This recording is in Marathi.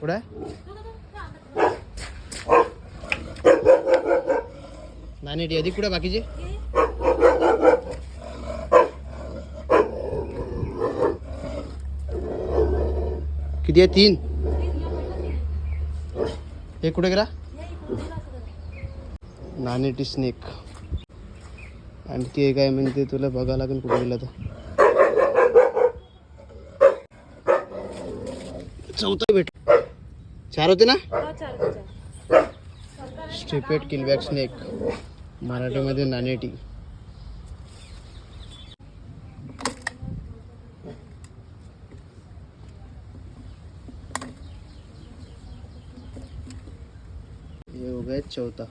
कुठे आहे? नाणेटी अधिक कुठे बाकीचे? किती आहे? 3. हे कुठे गेला? नाणेटी स्नेक. आणखी काय म्हणते तुला बघावं लागेल कुठे गेला तर. चौथा भेट. 4 होते ना? स्ट्रिपेड किलबॅक स्नेक, मराठीमध्ये नाणेटी. हे हो गया चौथा.